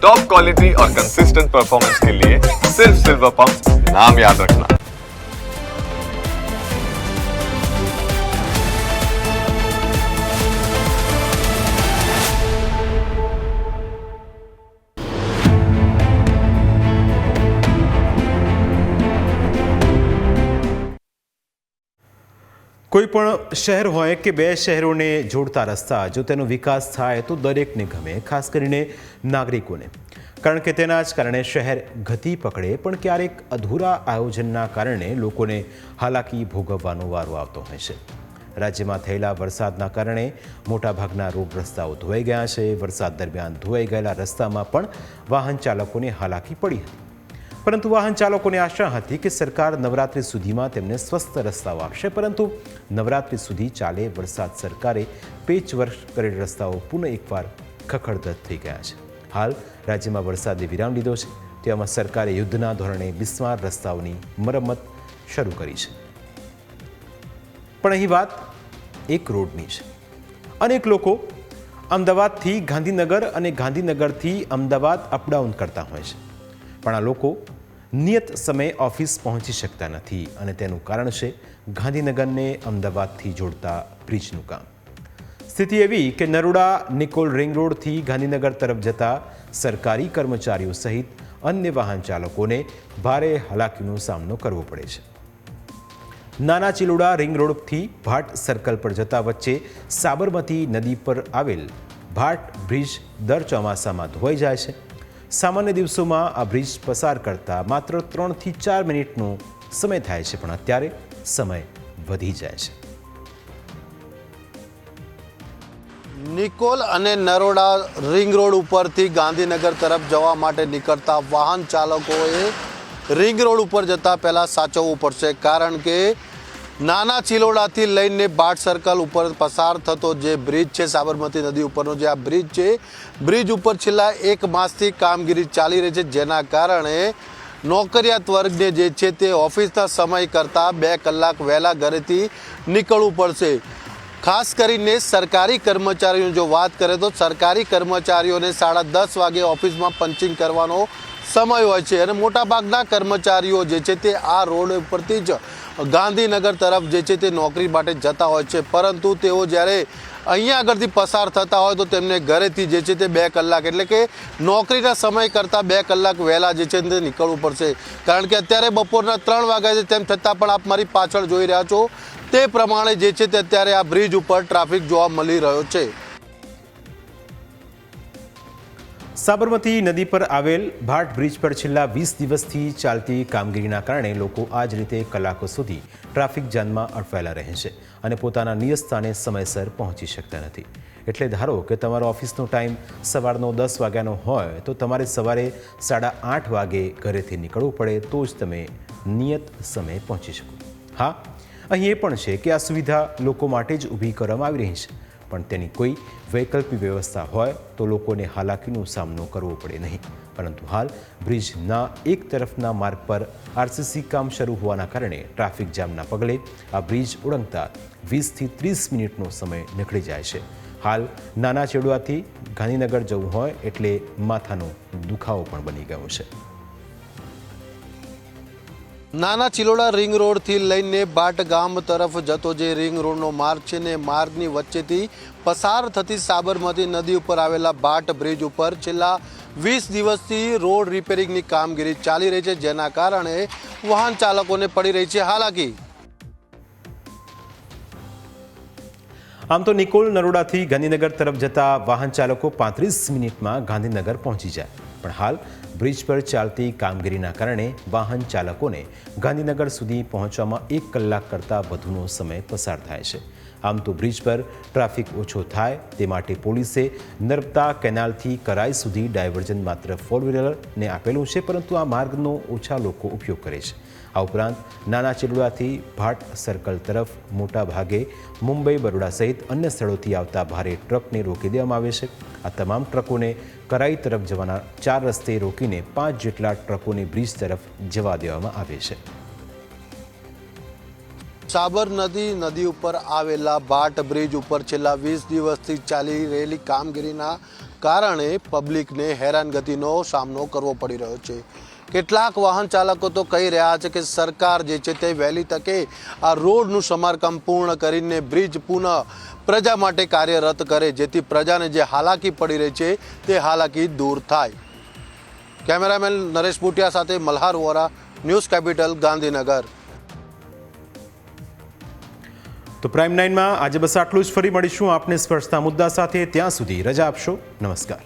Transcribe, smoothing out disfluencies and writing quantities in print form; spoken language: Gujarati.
टॉप क्वालिटी और कंसिस्टेंट परफॉर्मेंस के लिए सिर्फ सिल्वर पंप नाम याद रखना। કોઈપણ શહેર હોય કે બે શહેરોને જોડતા રસ્તા જો તેનો વિકાસ થાય તો દરેકને ગમે, ખાસ કરીને નાગરિકોને, કારણ કે તેના જ કારણે શહેર ગતિ પકડે. પણ ક્યારેક અધૂરા આયોજનના કારણે લોકોને હાલાકી ભોગવવાનો વારો આવતો હોય છે. રાજ્યમાં થયેલા વરસાદના કારણે મોટાભાગના રોડ રસ્તાઓ ધોવાઈ ગયા છે. વરસાદ દરમિયાન ધોવાઈ ગયેલા રસ્તામાં પણ વાહન ચાલકોને હાલાકી પડી હતી. પરંતુ વાહન ચાલકોને આશા હતી કે સરકાર નવરાત્રિ સુધીમાં તેમને સ્વસ્થ રસ્તાઓ આપશે, પરંતુ નવરાત્રિ સુધી ચાલે વરસાદ સરકારે પેચવર્ક કરેલ રસ્તાઓ પુનઃ એકવાર ખખડધજ થઈ ગયા છે. હાલ રાજ્યમાં વરસાદે વિરામ લીધો છે. તેમાં સરકારે યુદ્ધના ધોરણે બિસ્માર રસ્તાઓની મરમ્મત શરૂ કરી છે. પણ અહીં વાત એક રોડની છે. અનેક લોકો અમદાવાદથી ગાંધીનગર અને ગાંધીનગરથી અમદાવાદ અપડાઉન કરતા હોય છે. પણ આ લોકો નિયત સમયે ઓફિસ પહોંચી શકતા નથી અને તેનું કારણ છે ગાંધીનગરને અમદાવાદથી જોડતા બ્રિજનું કામ. સ્થિતિ એવી કે નરોડા નિકોલ રિંગ રોડથી ગાંધીનગર તરફ જતા સરકારી કર્મચારીઓ સહિત અન્ય વાહન ચાલકોને ભારે હાલાકીનો સામનો કરવો પડે છે. નાના ચિલોડા રિંગ રોડથી ભાટ સર્કલ પર જતા વચ્ચે સાબરમતી નદી પર આવેલ ભાટ બ્રિજ દર ચોમાસામાં ધોવાઈ જાય છે. સામાન્ય દિવસોમાં આ બ્રિજ પસાર કરતા માત્ર 3 થી 4 મિનિટનો સમય થાય છે, પણ અત્યારે સમય વધી જાય છે. નિકોલ અને નરોડા રિંગ રોડ ઉપરથી ગાંધીનગર તરફ જવા માટે નીકળતા વાહન ચાલકોએ રિંગ રોડ ઉપર જતા પહેલાં સાચવવું પડશે, કારણ કે નાના ચિલોડાથી લઈને ભાટ સર્કલ ઉપર પસાર થતો જે બ્રિજ છે, સાબરમતી નદી ઉપરનો જે આ બ્રિજ છે, બ્રિજ ઉપર છેલ્લા 1 માસથી કામગીરી ચાલી રહી છે, જેના કારણે નોકરિયાત વર્ગને જે છે તે ઓફિસના સમય કરતાં 2 કલાક વહેલા ઘરેથી નીકળવું પડશે. ખાસ કરીને સરકારી કર્મચારીઓની જો વાત કરે તો સરકારી કર્મચારીઓને 10:30 વાગે ઓફિસમાં પંચિંગ કરવાનો સમય હોય છે અને મોટાભાગના કર્મચારીઓ જે છે તે આ રોડ ઉપરથી જ ગાંધીનગર તરફ જે છે તે નોકરી માટે જતા હોય છે. પરંતુ તેઓ જ્યારે અહીંયા આગળથી પસાર થતા હોય તો તેમને ઘરેથી જે છે તે 2 કલાક એટલે કે નોકરીના સમય કરતાં 2 કલાક વહેલા જે છે તે નીકળવું પડશે. કારણ કે અત્યારે બપોરના 3 વાગ્યા છે, તેમ છતાં પણ આપ મારી પાછળ જોઈ રહ્યા છો તે પ્રમાણે જે છે તે અત્યારે આ બ્રિજ ઉપર ટ્રાફિક જોવા મળી રહ્યો છે. સાબરમતી નદી પર આવેલ ભાટ બ્રિજ પર છેલ્લા 20 દિવસથી ચાલતી કામગીરીના કારણે લોકો આ જ રીતે કલાકો સુધી ટ્રાફિક જામમાં અટવાયેલા રહે છે અને પોતાના નિયત સ્થાને સમયસર પહોંચી શકતા નથી. એટલે ધારો કે તમારો ઓફિસનો ટાઈમ સવારનો 10 વાગ્યાનો હોય તો તમારે સવારે 8:30 વાગે ઘરેથી નીકળવું પડે તો જ તમે નિયત સમયે પહોંચી શકો. હા, અહીં એ પણ છે કે આ સુવિધા લોકો માટે જ ઊભી કરવામાં આવી રહી છે, પણ તેની કોઈ વૈકલ્પિક વ્યવસ્થા હોય તો લોકોને હાલાકીનો સામનો કરવો પડે નહીં. પરંતુ હાલ બ્રિજના એક તરફના માર્ગ પર આરસીસી કામ શરૂ હોવાના કારણે ટ્રાફિક જામના પગલે આ બ્રિજ ઓળંગતા 20 થી 30 મિનિટનો સમય નીકળી જાય છે. હાલ નાના ચેડવાથી ગાંધીનગર જવું હોય એટલે માથાનો દુખાવો પણ બની ગયો છે. નાના ચિલોડા રિંગ રોડથી લઈને ભાટ ગામ તરફ જતો જે રિંગ રોડનો માર્ગ છે ને માર્ગની વચ્ચેથી પસાર થતી સાબરમતી નદી ઉપર આવેલા ભાટ બ્રિજ ઉપર છેલ્લા 20 દિવસથી રોડ રિપેરિંગની કામગીરી ચાલી રહી છે, જેના કારણે વાહન ચાલકોને પડી રહી છે હાલાકી. આમ તો નિકોલ નરોડાથી ગાંધીનગર તરફ જતા વાહન ચાલકો 35 મિનિટમાં ગાંધીનગર પહોંચી જાય, પણ હાલ બ્રિજ પર ચાલતી કામગીરીના કારણે વાહન ચાલકોને ગાંધીનગર સુધી પહોંચવામાં 1 કલાક કરતાં વધુનો સમય પસાર થાય છે. આમ તો બ્રિજ પર ટ્રાફિક ઓછો થાય તે માટે પોલીસે નર્મદા કેનાલથી કરાઈ સુધી ડાયવર્ઝન માત્ર 4 વ્હીલરને આપેલું છે, પરંતુ આ માર્ગનો ઓછા લોકો ઉપયોગ કરે છે. આ ઉપરાંત નાના ચિલોડાથી ભાટ સર્કલ તરફ મોટા ભાગે મુંબઈ, બરોડા સહિત અન્ય સ્થળોથી આવતા ભારે ટ્રકને રોકી દેવામાં આવે છે. આ તમામ ટ્રકોને કરાઈ તરફ જવાના 4 રસ્તે રોકીને 5 જેટલા ટ્રકોને બ્રિજ તરફ જવા દેવામાં આવે છે. સાબરમતી નદી ઉપર આવેલા ભાટ બ્રિજ ઉપર છેલ્લા 20 દિવસથી ચાલી રહેલી કામગીરીના કારણે પબ્લિકને હેરાનગતિનો સામનો કરવો પડી રહ્યો છે। કેટલાક વાહન ચાલકો તો કહી રહ્યા છે કે સરકાર જે છે તે વહેલી તકે આ રોડનું સમારકામ પૂર્ણ કરીને બ્રિજ પુનઃ પ્રજા માટે કાર્યરત કરે, જેથી પ્રજાને જે હાલાકી પડી રહી છે તે હાલાકી દૂર થાય। કેમેરામેન નરેશ બુટિયા સાથે મલ્હાર વોરા, ન્યૂઝ કેપિટલ, ગાંધીનગર। તો પ્રાઇમ 9માં આજે બસ આટલું જ। ફરી મળીશું આપને સ્પર્શતા મુદ્દા સાથે। ત્યાં સુધી રજા આપશો। નમસ્કાર।